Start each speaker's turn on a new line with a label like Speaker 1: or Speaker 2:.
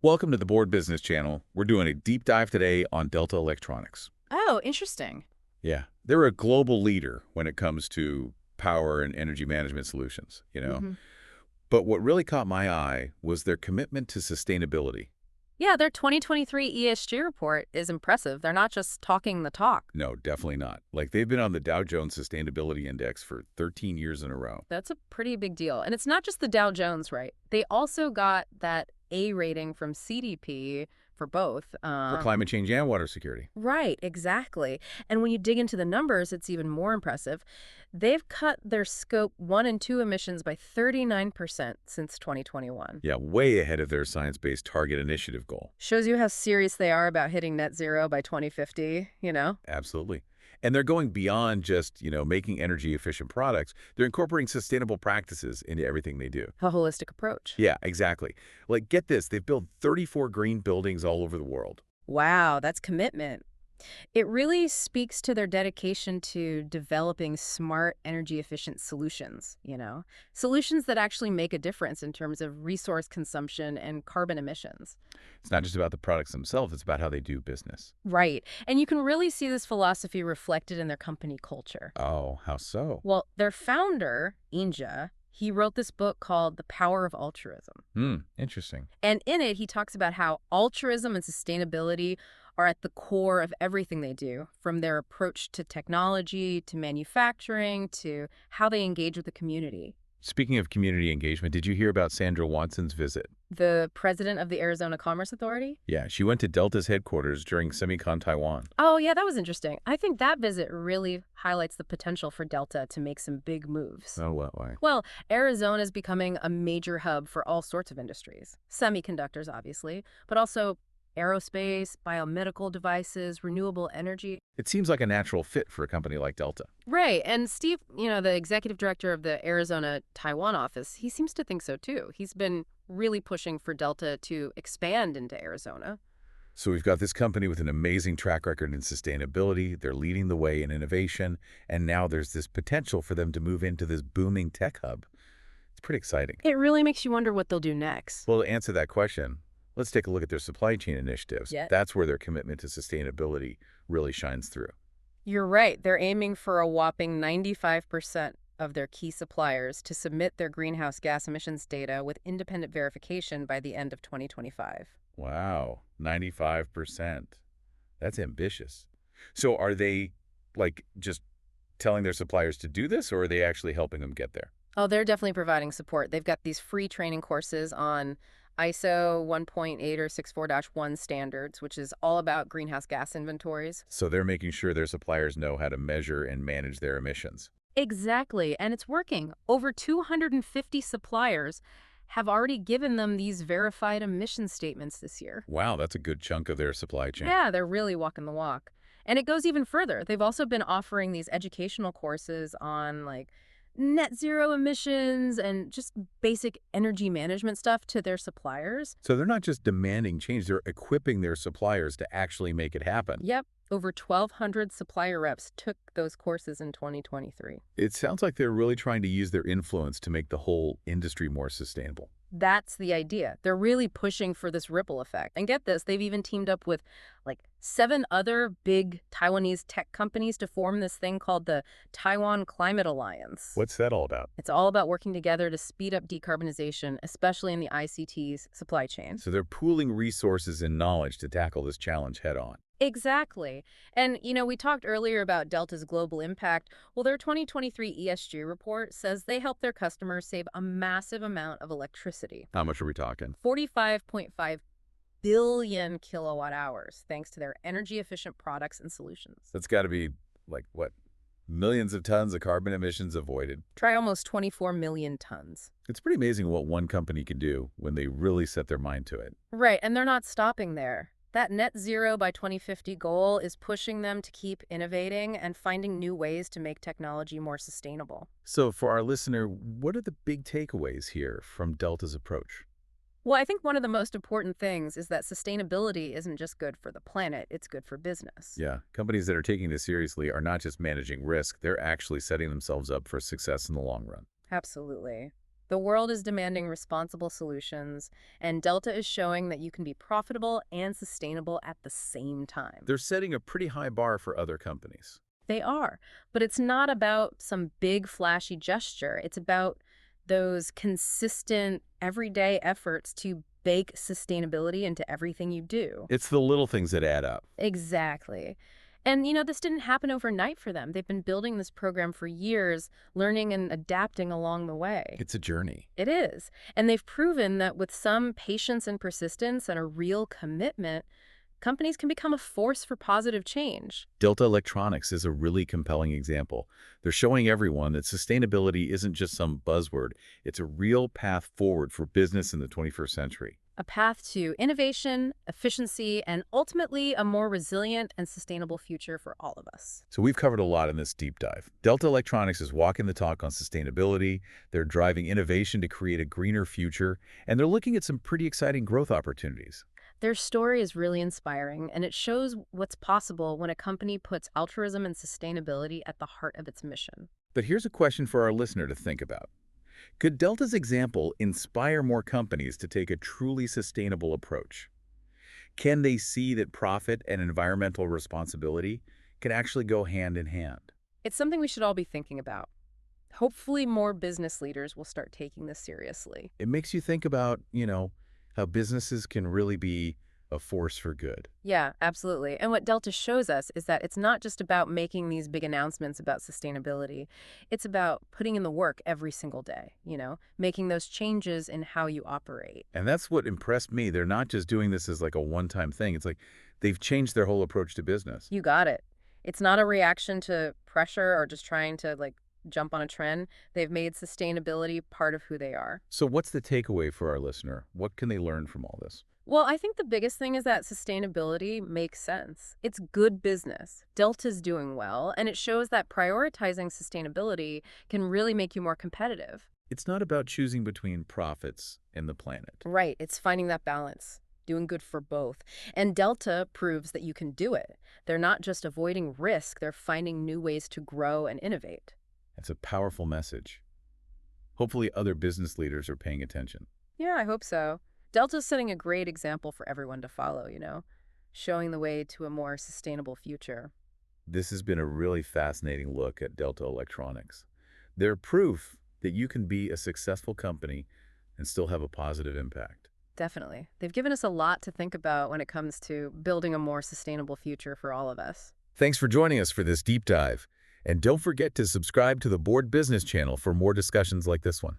Speaker 1: Welcome to the Board Business Channel. We're doing a deep dive today on Delta Electronics.
Speaker 2: Oh, interesting.
Speaker 1: Yeah, they're a global leader when it comes to power and energy management solutions,
Speaker 2: Hmm.
Speaker 1: But what really caught my eye was their commitment to sustainability.
Speaker 2: Yeah, their 2023 ESG report is impressive. They're not just talking the talk.
Speaker 1: No, definitely not. Like, they've been on the Dow Jones Sustainability Index for 13 years in a row.
Speaker 2: That's a pretty big deal. And it's not just the Dow Jones, right? They also got that A rating from CDP for both.
Speaker 1: For climate change and water security.
Speaker 2: Right, exactly. And when you dig into the numbers, it's even more impressive. They've cut their Scope 1 and 2 emissions by 39% since 2021.
Speaker 1: Yeah, way ahead of their science-based target initiative goal.
Speaker 2: Shows you how serious they are about hitting net zero by 2050,
Speaker 1: Absolutely. And they're going beyond just, making energy-efficient products. They're incorporating sustainable practices into everything they do.
Speaker 2: A holistic approach.
Speaker 1: Yeah, exactly. Like, get this, they've built 34 green buildings all over the world.
Speaker 2: Wow, that's commitment. It really speaks to their dedication to developing smart, energy-efficient solutions, solutions that actually make a difference in terms of resource consumption and carbon emissions.
Speaker 1: It's not just about the products themselves, it's about how they do business.
Speaker 2: Right. And you can really see this philosophy reflected in their company culture.
Speaker 1: Oh, how so?
Speaker 2: Well, their founder, Inja, he wrote this book called The Power of Altruism.
Speaker 1: Interesting.
Speaker 2: And in it, he talks about how altruism and sustainability are at the core of everything they do, from their approach to technology, to manufacturing, to how they engage with the community.
Speaker 1: Speaking of community engagement, did you hear about Sandra Watson's visit?
Speaker 2: The president of the Arizona Commerce Authority?
Speaker 1: Yeah, she went to Delta's headquarters during SemiCon Taiwan.
Speaker 2: Oh, yeah, that was interesting. I think that visit really highlights the potential for Delta to make some big moves.
Speaker 1: Oh, what way?
Speaker 2: Well, Arizona is becoming a major hub for all sorts of industries. Semiconductors, obviously, but also aerospace, biomedical devices, renewable energy.
Speaker 1: It seems like a natural fit for a company like Delta.
Speaker 2: Right. And Steve, the executive director of the Arizona Taiwan office, he seems to think so too. He's been really pushing for Delta to expand into Arizona.
Speaker 1: So we've got this company with an amazing track record in sustainability. They're leading the way in innovation. And now there's this potential for them to move into this booming tech hub. It's pretty exciting.
Speaker 2: It really makes you wonder what they'll do next.
Speaker 1: Well, to answer that question, let's take a look at their supply chain initiatives.
Speaker 2: Yeah.
Speaker 1: That's where their commitment to sustainability really shines through.
Speaker 2: You're right. They're aiming for a whopping 95% of their key suppliers to submit their greenhouse gas emissions data with independent verification by the end of 2025.
Speaker 1: Wow, 95%. That's ambitious. So are they, just telling their suppliers to do this, or are they actually helping them get there?
Speaker 2: Oh, they're definitely providing support. They've got these free training courses on ISO 1.8 or 64-1 standards, which is all about greenhouse gas inventories.
Speaker 1: So they're making sure their suppliers know how to measure and manage their emissions.
Speaker 2: Exactly, and it's working. Over 250 suppliers have already given them these verified emission statements this year.
Speaker 1: Wow, that's a good chunk of their supply chain.
Speaker 2: Yeah, they're really walking the walk. And it goes even further. They've also been offering these educational courses on, net zero emissions and just basic energy management stuff to their suppliers.
Speaker 1: So they're not just demanding change, they're equipping their suppliers to actually make it happen.
Speaker 2: Yep. Over 1,200 supplier reps took those courses in 2023.
Speaker 1: It sounds like they're really trying to use their influence to make the whole industry more sustainable.
Speaker 2: That's the idea. They're really pushing for this ripple effect. And get this, they've even teamed up with 7 other big Taiwanese tech companies to form this thing called the Taiwan Climate Alliance.
Speaker 1: What's that all about?
Speaker 2: It's all about working together to speed up decarbonization, especially in the ICT's supply chain.
Speaker 1: So they're pooling resources and knowledge to tackle this challenge head on.
Speaker 2: Exactly. And, we talked earlier about Delta's global impact. Well, their 2023 ESG report says they help their customers save a massive amount of electricity.
Speaker 1: How much are we talking?
Speaker 2: 45.5 billion kilowatt hours, thanks to their energy-efficient products and solutions.
Speaker 1: That's got to be, millions of tons of carbon emissions avoided.
Speaker 2: Try almost 24 million tons.
Speaker 1: It's pretty amazing what one company can do when they really set their mind to it.
Speaker 2: Right, and they're not stopping there. That net zero by 2050 goal is pushing them to keep innovating and finding new ways to make technology more sustainable.
Speaker 1: So for our listener, what are the big takeaways here from Delta's approach?
Speaker 2: Well, I think one of the most important things is that sustainability isn't just good for the planet, it's good for business.
Speaker 1: Yeah, companies that are taking this seriously are not just managing risk, they're actually setting themselves up for success in the long run.
Speaker 2: Absolutely. The world is demanding responsible solutions, and Delta is showing that you can be profitable and sustainable at the same time.
Speaker 1: They're setting a pretty high bar for other companies.
Speaker 2: They are, but it's not about some big flashy gesture. It's about those consistent, everyday efforts to bake sustainability into everything you do.
Speaker 1: It's the little things that add up.
Speaker 2: Exactly. And, you know, this didn't happen overnight for them. They've been building this program for years, learning and adapting along the way.
Speaker 1: It's a journey.
Speaker 2: It is. And they've proven that with some patience and persistence and a real commitment, companies can become a force for positive change.
Speaker 1: Delta Electronics is a really compelling example. They're showing everyone that sustainability isn't just some buzzword. It's a real path forward for business in the 21st century.
Speaker 2: A path to innovation, efficiency, and ultimately a more resilient and sustainable future for all of us.
Speaker 1: So we've covered a lot in this deep dive. Delta Electronics is walking the talk on sustainability. They're driving innovation to create a greener future, and they're looking at some pretty exciting growth opportunities.
Speaker 2: Their story is really inspiring, and it shows what's possible when a company puts altruism and sustainability at the heart of its mission.
Speaker 1: But here's a question for our listener to think about. Could Delta's example inspire more companies to take a truly sustainable approach? Can they see that profit and environmental responsibility can actually go hand in hand?
Speaker 2: It's something we should all be thinking about. Hopefully more business leaders will start taking this seriously.
Speaker 1: It makes you think about, how businesses can really be a force for good.
Speaker 2: Yeah, absolutely. And what Delta shows us is that it's not just about making these big announcements about sustainability. It's about putting in the work every single day, making those changes in how you operate.
Speaker 1: And that's what impressed me. They're not just doing this as like a one-time thing. It's like they've changed their whole approach to business.
Speaker 2: You got it. It's not a reaction to pressure or just trying to jump on a trend. They've made sustainability part of who they are.
Speaker 1: So what's the takeaway for our listener? What can they learn from all this?
Speaker 2: Well, I think the biggest thing is that sustainability makes sense. It's good business. Delta's doing well, and it shows that prioritizing sustainability can really make you more competitive.
Speaker 1: It's not about choosing between profits and the planet.
Speaker 2: Right. It's finding that balance, doing good for both. And Delta proves that you can do it. They're not just avoiding risk, they're finding new ways to grow and innovate.
Speaker 1: That's a powerful message. Hopefully other business leaders are paying attention.
Speaker 2: Yeah, I hope so. Delta's setting a great example for everyone to follow, showing the way to a more sustainable future.
Speaker 1: This has been a really fascinating look at Delta Electronics. They're proof that you can be a successful company and still have a positive impact.
Speaker 2: Definitely. They've given us a lot to think about when it comes to building a more sustainable future for all of us.
Speaker 1: Thanks for joining us for this deep dive. And don't forget to subscribe to the Board Business channel for more discussions like this one.